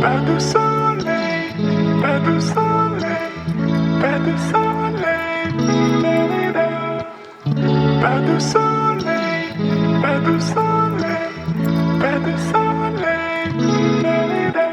Pas de soleil, pas de soleil, pas de soleil, da-da-da. Pas de soleil, pas de soleil, pas de soleil, da-da-da.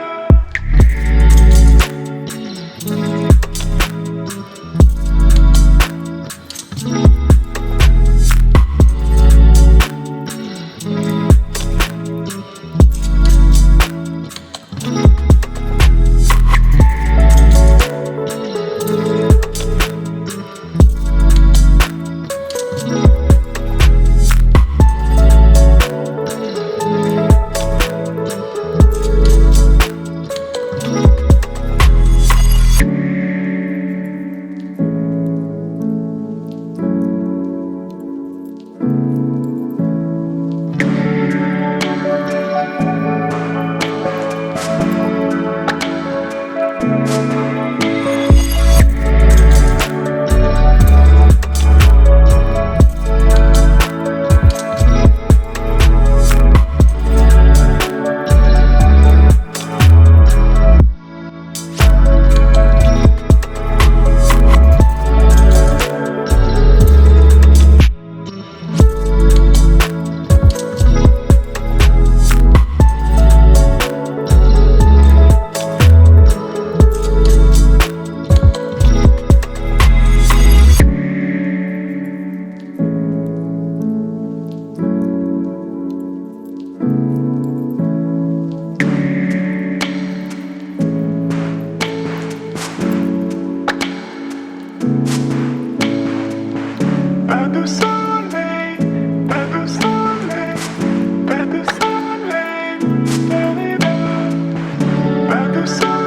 Pas de soleil, pas de soleil, pas de soleil, da-da-da. Pas de soleil.